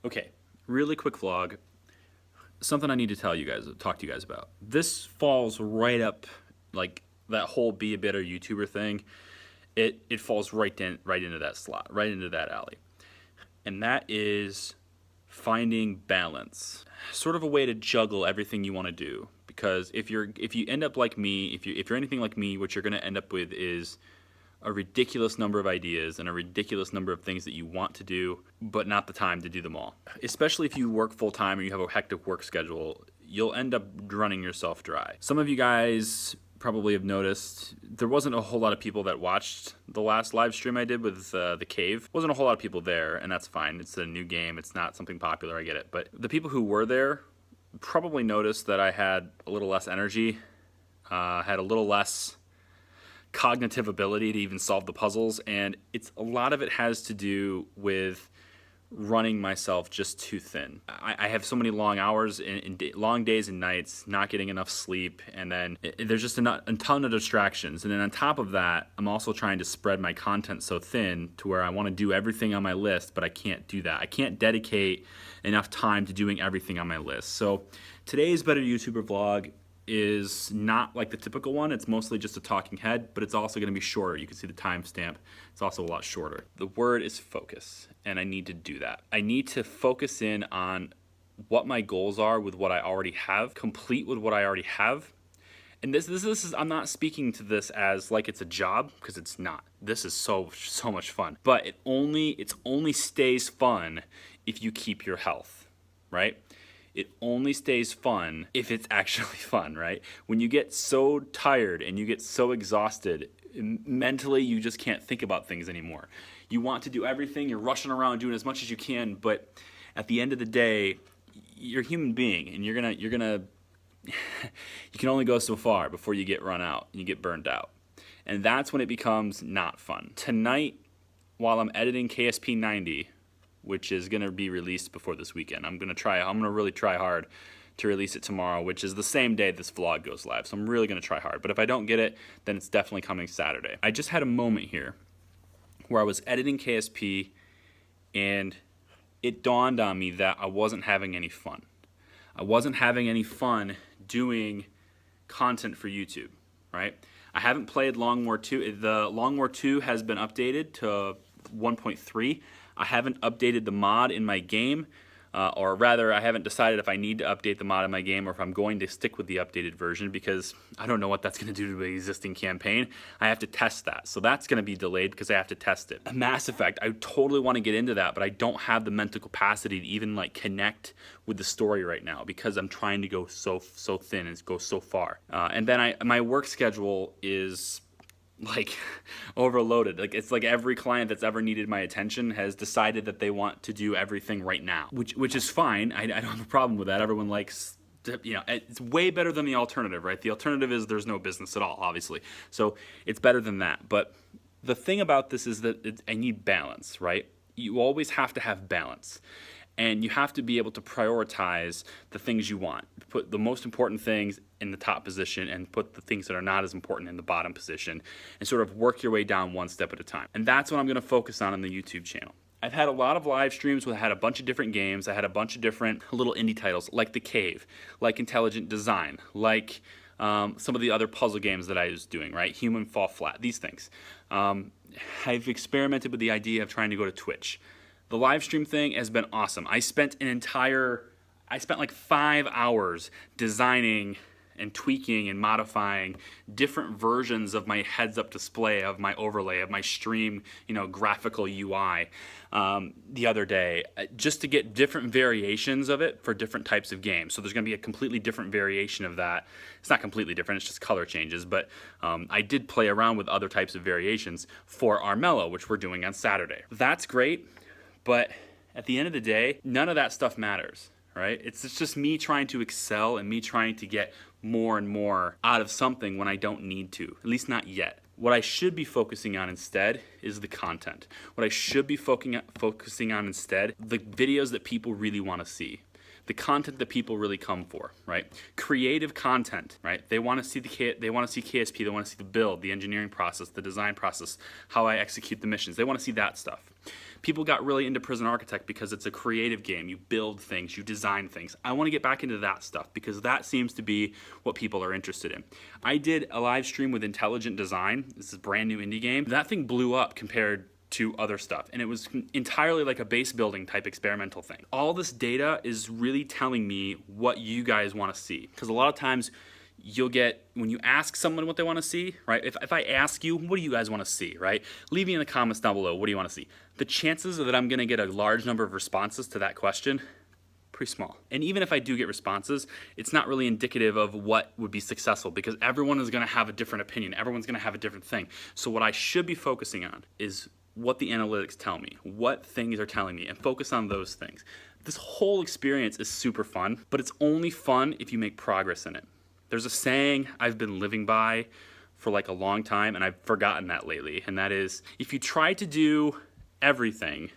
Okay, really quick vlog. Something I need to talk to you guys about. This falls right up, like that whole be a better YouTuber thing. It falls right into that slot, right into that alley, and that is finding balance, sort of a way to juggle everything you want to do. Because if you end up like me, if you're anything like me, what you're going to end up with is a ridiculous number of ideas and a ridiculous number of things that you want to do, but not the time to do them all. Especially if you work full time or you have a hectic work schedule, you'll end up running yourself dry. Some of you guys probably have noticed there wasn't a whole lot of people that watched the last live stream I did with the cave. Wasn't a whole lot of people there, and that's fine. It's a new game. It's not something popular. I get it. But the people who were there probably noticed that I had a little less energy, had a little less cognitive ability to even solve the puzzles, and a lot of it has to do with running myself just too thin. I have so many long hours long days and nights, not getting enough sleep, and then there's just a ton of distractions. And then on top of that, I'm also trying to spread my content so thin to where I want to do everything on my list, but I can't do that. I can't dedicate enough time to doing everything on my list. So today's Better YouTuber vlog is not like the typical one. It's mostly just a talking head, but it's also going to be shorter. You can see the timestamp. It's also a lot shorter. The word is focus, and I need to do that. I need to focus in on what my goals are with what I already have, complete with what I already have. And this is I'm not speaking to this as like it's a job, because it's not. This is so much fun. But it only stays fun if you keep your health, right? It only stays fun if it's actually fun, right? When you get so tired and you get so exhausted, mentally you just can't think about things anymore. You want to do everything, you're rushing around doing as much as you can, but at the end of the day, you're a human being, and you're gonna you can only go so far before you get run out and you get burned out. And that's when it becomes not fun. Tonight, while I'm editing KSP 90, which is going to be released before this weekend. I'm going to really try hard to release it tomorrow, which is the same day this vlog goes live. So I'm really going to try hard. But if I don't get it, then it's definitely coming Saturday. I just had a moment here where I was editing KSP and it dawned on me that I wasn't having any fun. I wasn't having any fun doing content for YouTube, right? I haven't played Long War 2. The Long War 2 has been updated to 1.3. I haven't updated the mod in my game, or rather I haven't decided if I need to update the mod in my game or if I'm going to stick with the updated version, because I don't know what that's going to do to the existing campaign. I have to test that, so that's going to be delayed because I have to test it. Mass Effect, I totally want to get into that, but I don't have the mental capacity to even like connect with the story right now because I'm trying to go so thin and go so far. And then my work schedule is like overloaded. Like it's like every client that's ever needed my attention has decided that they want to do everything right now, which is fine. I don't have a problem with that. Everyone likes to, it's way better than the alternative, right? The alternative is there's no business at all, obviously. So it's better than that. But the thing about this is that I need balance, right? You always have to have balance. And you have to be able to prioritize the things you want. Put the most important things in the top position and put the things that are not as important in the bottom position, and sort of work your way down one step at a time. And that's what I'm going to focus on the YouTube channel. I've had a lot of live streams where I had a bunch of different games. I had a bunch of different little indie titles like The Cave, like Intelligent Design, like some of the other puzzle games that I was doing, right? Human Fall Flat, these things. I've experimented with the idea of trying to go to Twitch. The live stream thing has been awesome. I spent like 5 hours designing and tweaking and modifying different versions of my heads-up display, of my overlay, of my stream, graphical UI the other day, just to get different variations of it for different types of games. So there's going to be a completely different variation of that. It's not completely different, it's just color changes, but I did play around with other types of variations for Armello, which we're doing on Saturday. That's great. But at the end of the day, none of that stuff matters, right? It's just me trying to excel and me trying to get more and more out of something when I don't need to, at least not yet. What I should be focusing on instead is the content. What I should be focusing on instead, the videos that people really want to see. the content that people really come for, right? Creative content, right? They want to see they want to see KSP, they want to see the build, the engineering process, the design process, how I execute the missions. They want to see that stuff. People got really into Prison Architect because it's a creative game. You build things, you design things. I want to get back into that stuff because that seems to be what people are interested in. I did a live stream with Intelligent Design. This is a brand new indie game. That thing blew up compared to other stuff, and it was entirely like a base building type experimental thing. All this data is really telling me what you guys want to see, because a lot of times you'll get, when you ask someone what they want to see, right? If I ask you, what do you guys want to see, right? Leave me in the comments down below, what do you want to see? The chances that I'm gonna get a large number of responses to that question, pretty small. And even if I do get responses, it's not really indicative of what would be successful, because everyone is gonna have a different opinion. Everyone's gonna have a different thing. So what I should be focusing on is what the analytics tell me, what things are telling me, and focus on those things. This whole experience is super fun, but it's only fun if you make progress in it. There's a saying I've been living by for like a long time, and I've forgotten that lately, and that is, if you try to do everything,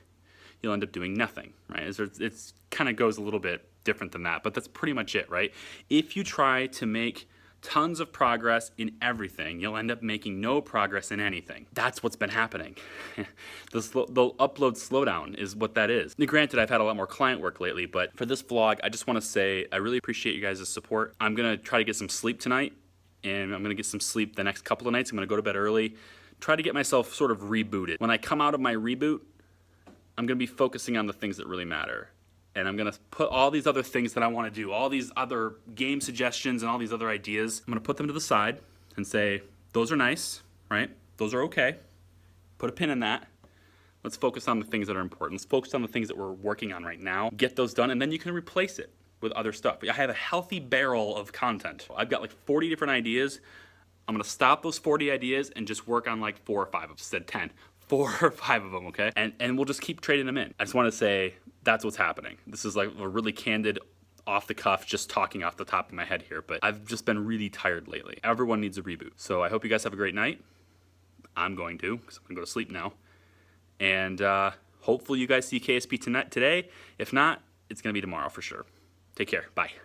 you'll end up doing nothing, right? It's kind of goes a little bit different than that, but that's pretty much it, right? If you try to make tons of progress in everything, you'll end up making no progress in anything. That's what's been happening. The upload slowdown is what that is. Now, granted, I've had a lot more client work lately, but for this vlog, I just want to say I really appreciate you guys' support. I'm gonna try to get some sleep tonight, and I'm gonna get some sleep the next couple of nights. I'm gonna go to bed early, try to get myself sort of rebooted. When I come out of my reboot, I'm gonna be focusing on the things that really matter. And I'm gonna put all these other things that I wanna do, all these other game suggestions and all these other ideas, I'm gonna put them to the side and say, those are nice, right? Those are okay. Put a pin in that. Let's focus on the things that are important. Let's focus on the things that we're working on right now. Get those done, and then you can replace it with other stuff. I have a healthy barrel of content. I've got like 40 different ideas. I'm gonna stop those 40 ideas and just work on like 4 or 5 of them, instead 10. 4 or 5 of them, okay? And we'll just keep trading them in. I just wanna say, that's what's happening. This is like a really candid, off the cuff, just talking off the top of my head here, but I've just been really tired lately. Everyone needs a reboot. So I hope you guys have a great night. I'm going to, because I'm gonna go to sleep now. And hopefully you guys see KSP today. If not, it's gonna be tomorrow for sure. Take care, bye.